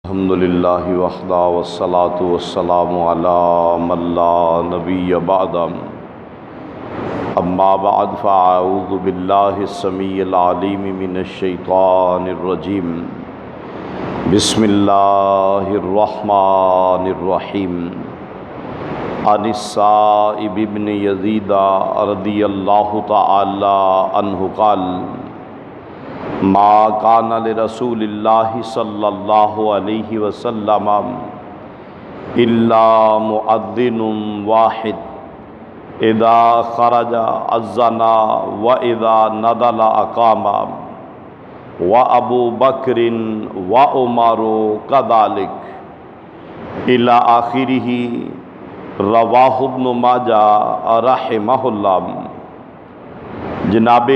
الحمدللہ وحدہ والصلاة والسلام علی من لا نبی بعد اما بعد فاعوذ باللہ السمیع العلیم من الشیطان الرجیم بسم اللہ الرحمن الرحیم عن السائب بن یزید رضی اللہ تعالی عنہ قال ما کان لرسول اللہ صلی اللہ علیہ وسلم الا مؤذن واحد اذا خرج اذن واذا نزل اقام وابو بکر وعمر كذلك الى آخرہ رواہ ابن ماجہ رحمہ اللہ۔ جناب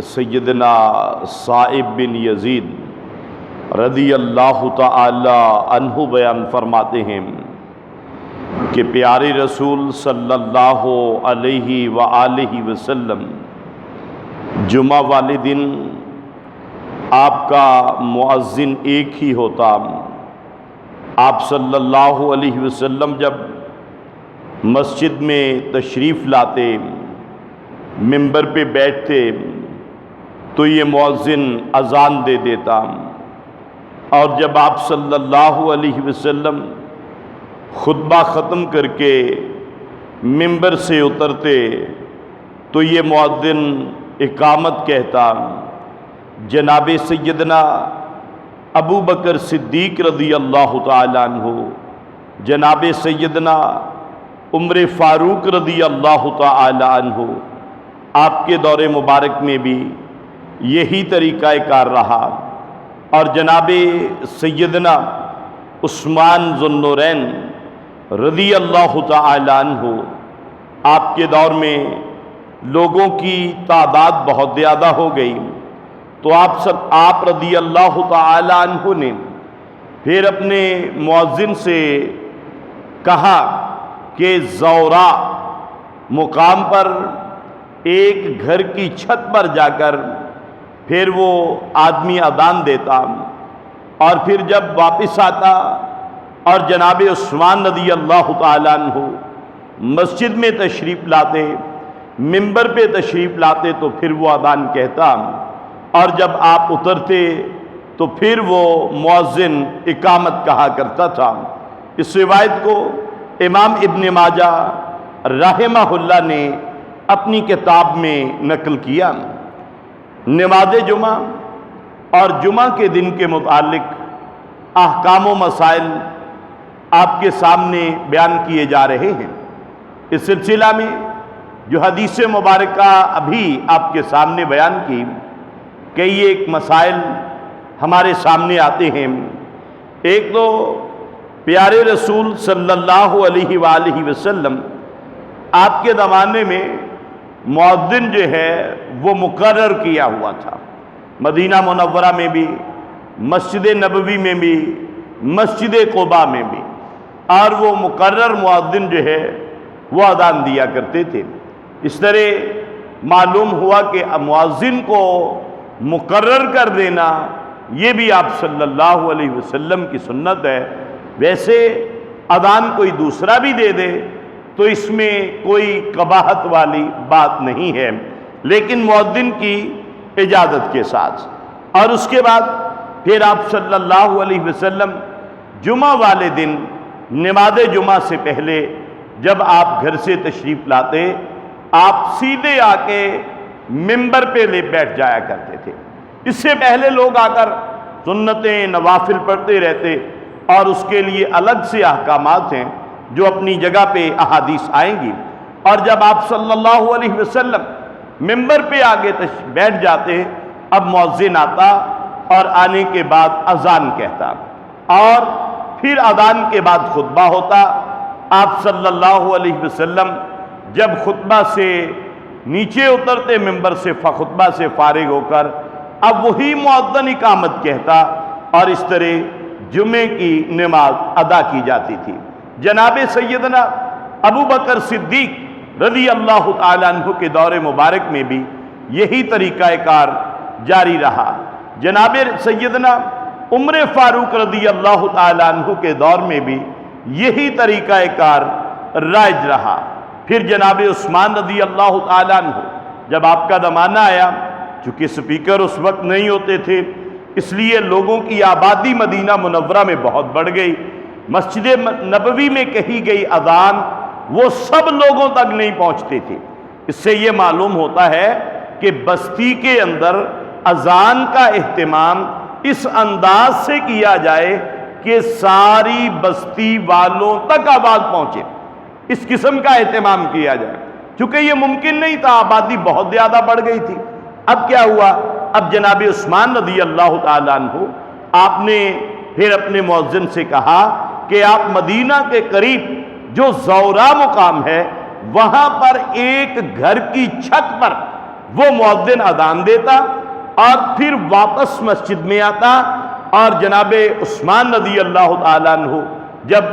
سیدنا سائب بن یزید رضی اللہ تعالی عنہ بیان فرماتے ہیں کہ پیارے رسول صلی اللہ علیہ وآلہ وسلم جمعہ والے دن آپ کا مؤذن ایک ہی ہوتا۔ آپ صلی اللہ علیہ وسلم جب مسجد میں تشریف لاتے، منبر پہ بیٹھتے تو یہ مؤذن اذان دے دیتا، اور جب آپ صلی اللہ علیہ وسلم خطبہ ختم کر کے منبر سے اترتے تو یہ مؤذن اقامت کہتا۔ جناب سیدنا ابو بکر صدیق رضی اللہ تعالی عنہ، جناب سیدنا عمر فاروق رضی اللہ تعالی عنہ، آپ کے دور مبارک میں بھی یہی طریقہ کار رہا، اور جناب سیدنا عثمان ذو النورین رضی اللہ تعالی عنہ، آپ کے دور میں لوگوں کی تعداد بہت زیادہ ہو گئی، تو آپ رضی اللہ تعالی عنہ نے پھر اپنے مؤذن سے کہا کہ زورا مقام پر ایک گھر کی چھت پر جا کر پھر وہ آدمی اذان دیتا، اور پھر جب واپس آتا اور جناب عثمان رضی اللہ تعالیٰ عنہ مسجد میں تشریف لاتے، منبر پہ تشریف لاتے تو پھر وہ اذان کہتا، اور جب آپ اترتے تو پھر وہ مؤذن اقامت کہا کرتا تھا۔ اس روایت کو امام ابن ماجہ رحمہ اللہ نے اپنی کتاب میں نقل کیا۔ نماز جمعہ اور جمعہ کے دن کے متعلق احکام و مسائل آپ کے سامنے بیان کیے جا رہے ہیں۔ اس سلسلہ میں جو حدیث مبارکہ ابھی آپ کے سامنے بیان کی، کئی ایک مسائل ہمارے سامنے آتے ہیں۔ ایک تو پیارے رسول صلی اللہ علیہ وآلہ وسلم آپ کے زمانے میں مؤذن جو ہے وہ مقرر کیا ہوا تھا، مدینہ منورہ میں بھی، مسجد نبوی میں بھی، مسجد قباء میں بھی، اور وہ مقرر مؤذن جو ہے وہ اذان دیا کرتے تھے۔ اس طرح معلوم ہوا کہ مؤذن کو مقرر کر دینا یہ بھی آپ صلی اللہ علیہ وسلم کی سنت ہے۔ ویسے اذان کوئی دوسرا بھی دے دے تو اس میں کوئی قباحت والی بات نہیں ہے، لیکن مؤذن کی اجازت کے ساتھ۔ اور اس کے بعد پھر آپ صلی اللہ علیہ وسلم جمعہ والے دن نماز جمعہ سے پہلے جب آپ گھر سے تشریف لاتے، آپ سیدھے آ کے منبر پہ بیٹھ جایا کرتے تھے۔ اس سے پہلے لوگ آ کر سنتیں نوافل پڑھتے رہتے، اور اس کے لیے الگ سے احکامات ہیں جو اپنی جگہ پہ احادیث آئیں گی۔ اور جب آپ صلی اللہ علیہ وسلم منبر پہ آگے بیٹھ جاتے، اب مؤذن آتا اور آنے کے بعد اذان کہتا، اور پھر اذان کے بعد خطبہ ہوتا۔ آپ صلی اللہ علیہ وسلم جب خطبہ سے نیچے اترتے، منبر سے خطبہ سے فارغ ہو کر، اب وہی مؤذن اقامت کہتا، اور اس طرح جمعے کی نماز ادا کی جاتی تھی۔ جناب سیدنا ابو بکر صدیق رضی اللہ تعالیٰ عنہ کے دور مبارک میں بھی یہی طریقہ کار جاری رہا۔ جناب سیدنا عمر فاروق رضی اللہ تعالیٰ عنہ کے دور میں بھی یہی طریقہ کار رائج رہا۔ پھر جناب عثمان رضی اللہ تعالیٰ عنہ جب آپ کا زمانہ آیا، چونکہ سپیکر اس وقت نہیں ہوتے تھے، اس لیے لوگوں کی آبادی مدینہ منورہ میں بہت بڑھ گئی۔ مسجد نبوی میں کہی گئی اذان وہ سب لوگوں تک نہیں پہنچتے تھے۔ اس سے یہ معلوم ہوتا ہے کہ بستی کے اندر اذان کا اہتمام اس انداز سے کیا جائے کہ ساری بستی والوں تک آواز پہنچے، اس قسم کا اہتمام کیا جائے، چونکہ یہ ممکن نہیں تھا، آبادی بہت زیادہ بڑھ گئی تھی۔ اب کیا ہوا؟ اب جناب عثمان رضی اللہ تعالیٰ عنہ آپ نے پھر اپنے مؤذن سے کہا کہ آپ مدینہ کے قریب جو زورا مقام ہے وہاں پر ایک گھر کی چھت پر وہ مؤذن اذان دیتا اور پھر واپس مسجد میں آتا، اور جناب عثمان رضی اللہ تعالیٰ عنہ جب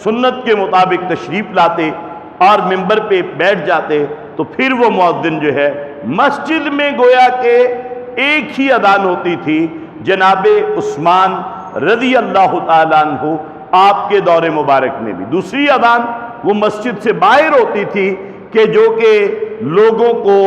سنت کے مطابق تشریف لاتے اور منبر پہ بیٹھ جاتے تو پھر وہ مؤذن جو ہے مسجد میں گویا کہ ایک ہی اذان ہوتی تھی۔ جناب عثمان رضی اللہ تعالیٰ عنہ آپ کے دور مبارک میں بھی دوسری اذان وہ مسجد سے باہر ہوتی تھی کہ جو کہ لوگوں کو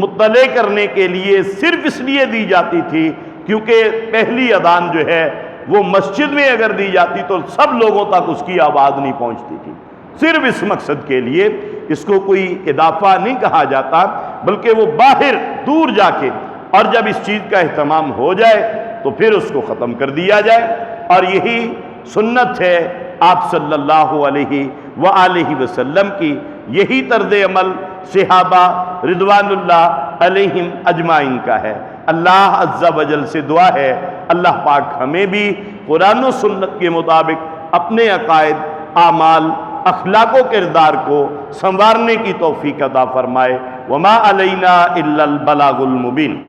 مطلع کرنے کے لیے صرف اس لیے دی جاتی تھی کیونکہ پہلی اذان جو ہے وہ مسجد میں اگر دی جاتی تو سب لوگوں تک اس کی آواز نہیں پہنچتی تھی، صرف اس مقصد کے لیے۔ اس کو کوئی اضافہ نہیں کہا جاتا بلکہ وہ باہر دور جا کے، اور جب اس چیز کا اہتمام ہو جائے تو پھر اس کو ختم کر دیا جائے، اور یہی سنت ہے آپ صلی اللہ علیہ وآلہ وسلم کی، یہی طرز عمل صحابہ رضوان اللہ علیہم اجمعین کا ہے۔ اللہ عز و جل سے دعا ہے اللہ پاک ہمیں بھی قرآن و سنت کے مطابق اپنے عقائد، اعمال، اخلاق و کردار کو سنوارنے کی توفیق عطا فرمائے۔ وما علینا الا البلاغ المبین۔